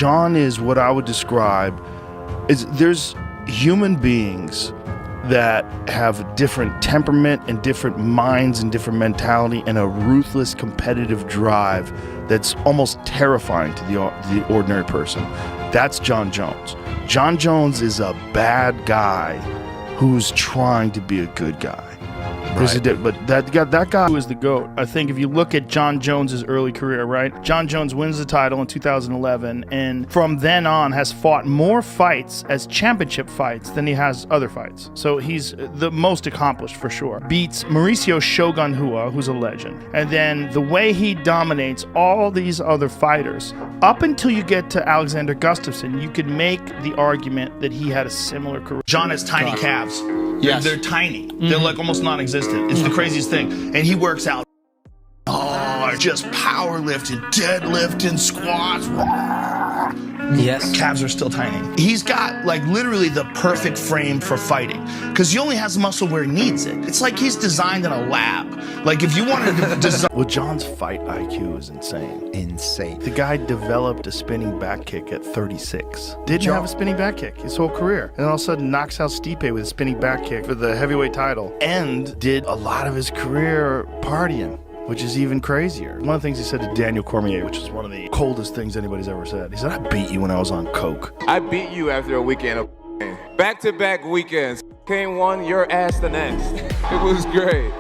Jon is what I would describe is there's human beings that have different temperament and different minds and different mentality and a ruthless competitive drive that's almost terrifying to the ordinary person. That's Jon Jones. Jon Jones is a bad guy who's trying to be a good guy. Right. But that guy was the GOAT. I think if you look at Jon Jones's early career, right? Jon Jones wins the title in 2011, and from then on has fought more fights as championship fights than he has other fights. So he's the most accomplished for sure. Beats Mauricio Shogun Rua, who's a legend. And then the way he dominates all these other fighters, up until you get to Alexander Gustafsson, you could make the argument that he had a similar career. Jon has tiny calves. Yes. They're tiny. They're like almost non-existent. It's the craziest thing. And he works out. Oh, just powerlifting, deadlifting, squats. Yes. Calves are still tiny. He's got like literally the perfect frame for fighting because he only has muscle where he needs it. It's like he's designed in a lab. Like if you wanted to design... Well, Jon's fight IQ is insane. Insane. The guy developed a spinning back kick at 36. Didn't have a spinning back kick his whole career. And then all of a sudden knocks out Stipe with a spinning back kick for the heavyweight title. And did a lot of his career partying, which is even crazier. One of the things he said to Daniel Cormier, which is one of the coldest things anybody's ever said. He said, I beat you when I was on coke. I beat you after a weekend of back-to-back weekends. Came one, your ass the next. It was great.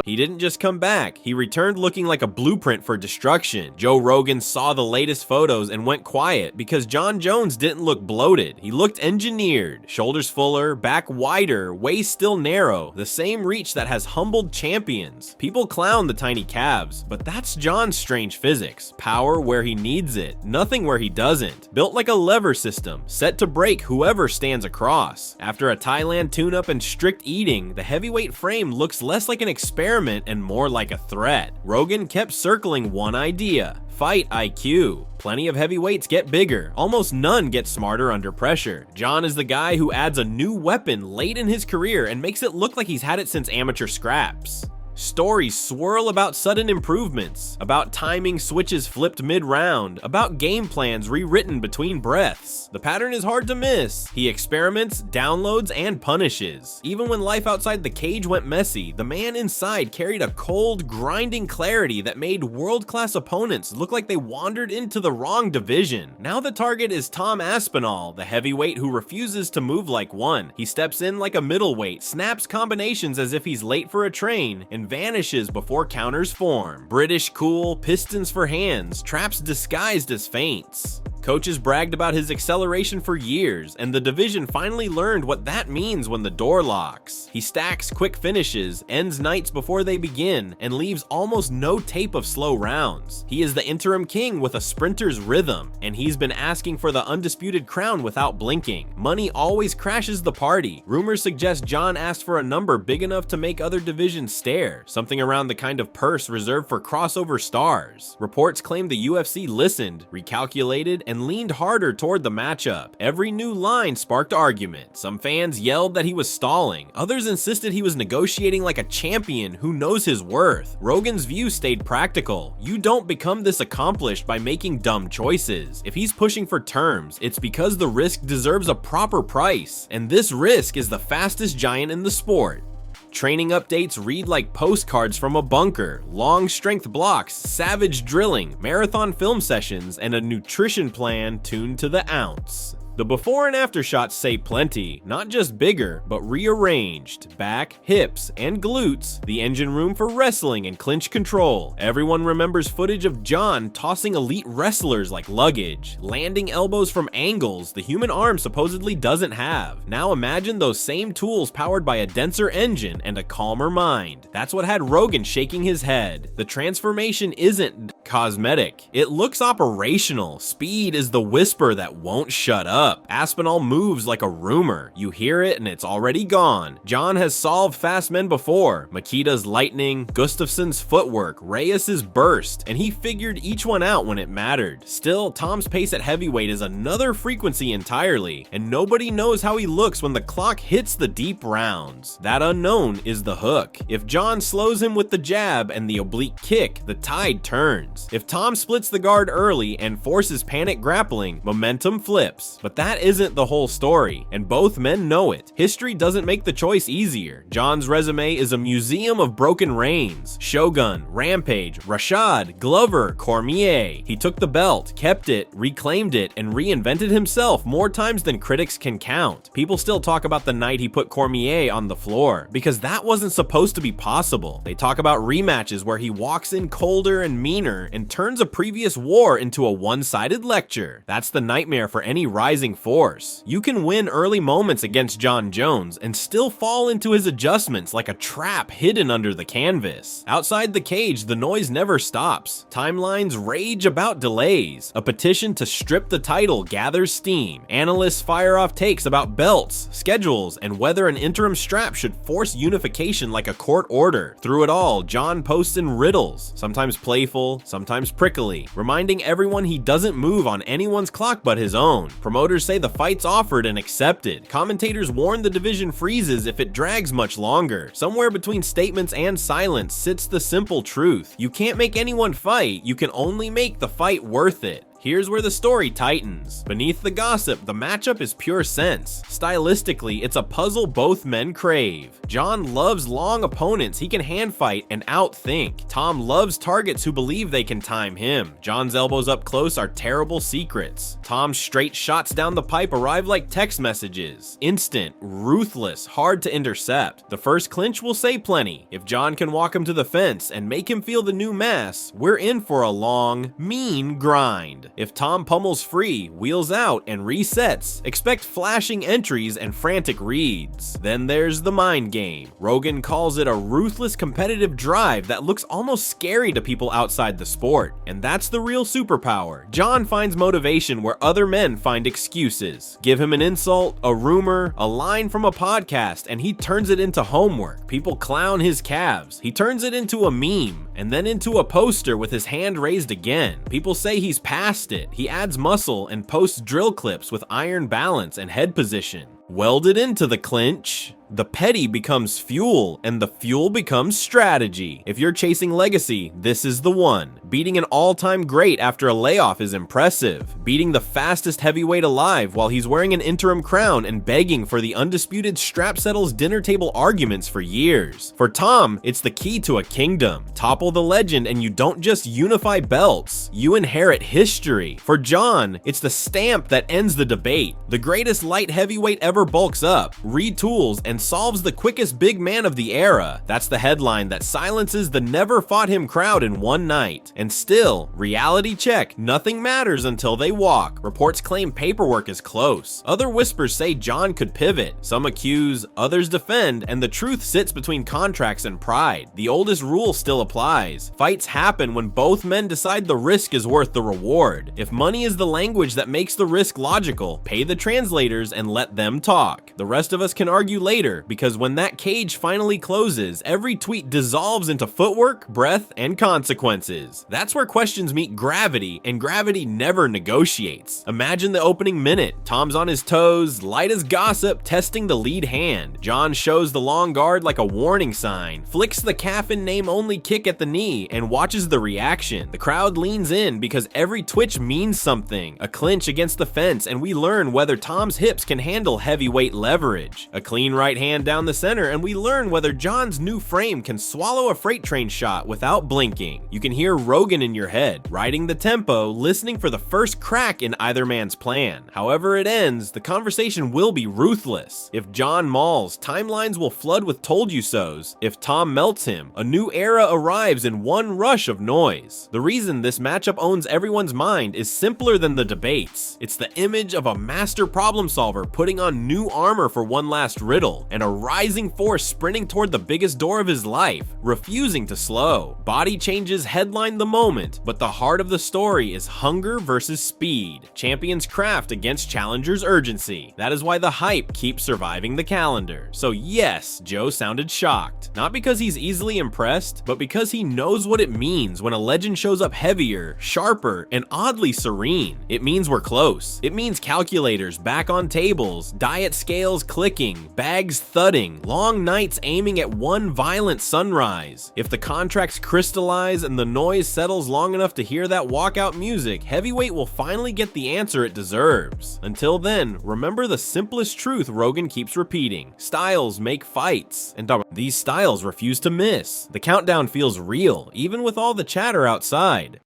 He didn't just come back, he returned looking like a blueprint for destruction. Joe Rogan saw the latest photos and went quiet because Jon Jones didn't look bloated. He looked engineered. Shoulders fuller, back wider, waist still narrow, the same reach that has humbled champions. People clown the tiny calves, but that's Jon's strange physics. Power where he needs it, nothing where he doesn't. Built like a lever system, set to break whoever stands across. After a Thailand tune-up and strict eating, the heavyweight frame looks less like an experiment and more like a threat. Rogan kept circling one idea: fight IQ. Plenty of heavyweights get bigger, almost none get smarter under pressure. Jon is the guy who adds a new weapon late in his career and makes it look like he's had it since amateur scraps. Stories swirl about sudden improvements, about timing switches flipped mid-round, about game plans rewritten between breaths. The pattern is hard to miss. He experiments, downloads, and punishes. Even when life outside the cage went messy, the man inside carried a cold, grinding clarity that made world-class opponents look like they wandered into the wrong division. Now the target is Tom Aspinall, the heavyweight who refuses to move like one. He steps in like a middleweight, snaps combinations as if he's late for a train, and vanishes before counters form. British cool, pistons for hands, traps disguised as feints. Coaches bragged about his acceleration for years, and the division finally learned what that means when the door locks. He stacks quick finishes, ends nights before they begin, and leaves almost no tape of slow rounds. He is the interim king with a sprinter's rhythm, and he's been asking for the undisputed crown without blinking. Money always crashes the party. Rumors suggest Jon asked for a number big enough to make other divisions stare, something around the kind of purse reserved for crossover stars. Reports claim the UFC listened, recalculated, and leaned harder toward the matchup. Every new line sparked argument. Some fans yelled that he was stalling. Others insisted he was negotiating like a champion who knows his worth. Rogan's view stayed practical. You don't become this accomplished by making dumb choices. If he's pushing for terms, it's because the risk deserves a proper price, and this risk is the fastest giant in the sport. Training updates read like postcards from a bunker, long strength blocks, savage drilling, marathon film sessions, and a nutrition plan tuned to the ounce. The before and after shots say plenty, not just bigger, but rearranged. Back, hips, and glutes, the engine room for wrestling and clinch control. Everyone remembers footage of Jon tossing elite wrestlers like luggage, landing elbows from angles the human arm supposedly doesn't have. Now imagine those same tools powered by a denser engine and a calmer mind. That's what had Rogan shaking his head. The transformation isn't cosmetic. It looks operational. Speed is the whisper that won't shut up. Aspinall moves like a rumor. You hear it and it's already gone. Jon has solved fast men before. Makita's lightning, Gustafsson's footwork, Reyes's burst, and he figured each one out when it mattered. Still, Tom's pace at heavyweight is another frequency entirely, and nobody knows how he looks when the clock hits the deep rounds. That unknown is the hook. If Jon slows him with the jab and the oblique kick, the tide turns. happens. If Tom splits the guard early and forces panic grappling, momentum flips. But that isn't the whole story, and both men know it. History doesn't make the choice easier. Jon's resume is a museum of broken reigns. Shogun, Rampage, Rashad, Glover, Cormier. He took the belt, kept it, reclaimed it, and reinvented himself more times than critics can count. People still talk about the night he put Cormier on the floor, because that wasn't supposed to be possible. They talk about rematches where he walks in colder and meaner and turns a previous war into a one-sided lecture. That's the nightmare for any rising force. You can win early moments against Jon Jones and still fall into his adjustments like a trap hidden under the canvas. Outside the cage, the noise never stops. Timelines rage about delays. A petition to strip the title gathers steam. Analysts fire off takes about belts, schedules, and whether an interim strap should force unification like a court order. Through it all, Jon posts in riddles, sometimes playful, sometimes prickly, reminding everyone he doesn't move on anyone's clock but his own. Promoters say the fight's offered and accepted. Commentators warn the division freezes if it drags much longer. Somewhere between statements and silence sits the simple truth. You can't make anyone fight, you can only make the fight worth it. Here's where the story tightens. Beneath the gossip, the matchup is pure sense. Stylistically, it's a puzzle both men crave. Jon loves long opponents he can hand fight and outthink. Tom loves targets who believe they can time him. Jon's elbows up close are terrible secrets. Tom's straight shots down the pipe arrive like text messages. Instant, ruthless, hard to intercept. The first clinch will say plenty. If Jon can walk him to the fence and make him feel the new mass, we're in for a long, mean grind. If Tom pummels free, wheels out, and resets, expect flashing entries and frantic reads. Then there's the mind game. Rogan calls it a ruthless competitive drive that looks almost scary to people outside the sport. And that's the real superpower. Jon finds motivation where other men find excuses. Give him an insult, a rumor, a line from a podcast, and he turns it into homework. People clown his calves. He turns it into a meme, and then into a poster with his hand raised again. People say he's past it. He adds muscle and posts drill clips with iron balance and head position. Welded into the clinch, the petty becomes fuel, and the fuel becomes strategy. If you're chasing legacy, this is the one. Beating an all-time great after a layoff is impressive. Beating the fastest heavyweight alive while he's wearing an interim crown and begging for the undisputed strap settles dinner table arguments for years. For Tom, it's the key to a kingdom. Topple the legend and you don't just unify belts, you inherit history. For Jon, it's the stamp that ends the debate. The greatest light heavyweight ever bulks up, retools, and solves the quickest big man of the era. That's the headline that silences the never fought him crowd in one night. And still, reality check, nothing matters until they walk. Reports claim paperwork is close. Other whispers say Jon could pivot. Some accuse, others defend, and the truth sits between contracts and pride. The oldest rule still applies. Fights happen when both men decide the risk is worth the reward. If money is the language that makes the risk logical, pay the translators and let them talk. The rest of us can argue later, because when that cage finally closes, every tweet dissolves into footwork, breath, and consequences. That's where questions meet gravity, and gravity never negotiates. Imagine the opening minute. Tom's on his toes, light as gossip, testing the lead hand. Jon shows the long guard like a warning sign, flicks the calf in name only kick at the knee, and watches the reaction. The crowd leans in because every twitch means something. A clinch against the fence, and we learn whether Tom's hips can handle heavyweight leverage. A clean right hand down the center, and we learn whether Jon's new frame can swallow a freight train shot without blinking. You can hear Rogan in your head, riding the tempo, listening for the first crack in either man's plan. However it ends, the conversation will be ruthless. If Jon mauls, timelines will flood with told you so's. If Tom melts him, a new era arrives in one rush of noise. The reason this matchup owns everyone's mind is simpler than the debates. It's the image of a master problem solver putting on new armor for one last riddle, and a rising force sprinting toward the biggest door of his life, refusing to slow. Body changes headline the moment, but the heart of the story is hunger versus speed. Champion's craft against challenger's urgency. That is why the hype keeps surviving the calendar. So yes, Joe sounded shocked. Not because he's easily impressed, but because he knows what it means when a legend shows up heavier, sharper, and oddly serene. It means we're close. It means calculators back on tables, diet scales clicking, bags legs thudding, long nights aiming at one violent sunrise. If the contracts crystallize and the noise settles long enough to hear that walkout music, Heavyweight will finally get the answer it deserves. Until then, remember the simplest truth Rogan keeps repeating: styles make fights, and these styles refuse to miss. The countdown feels real, even with all the chatter outside.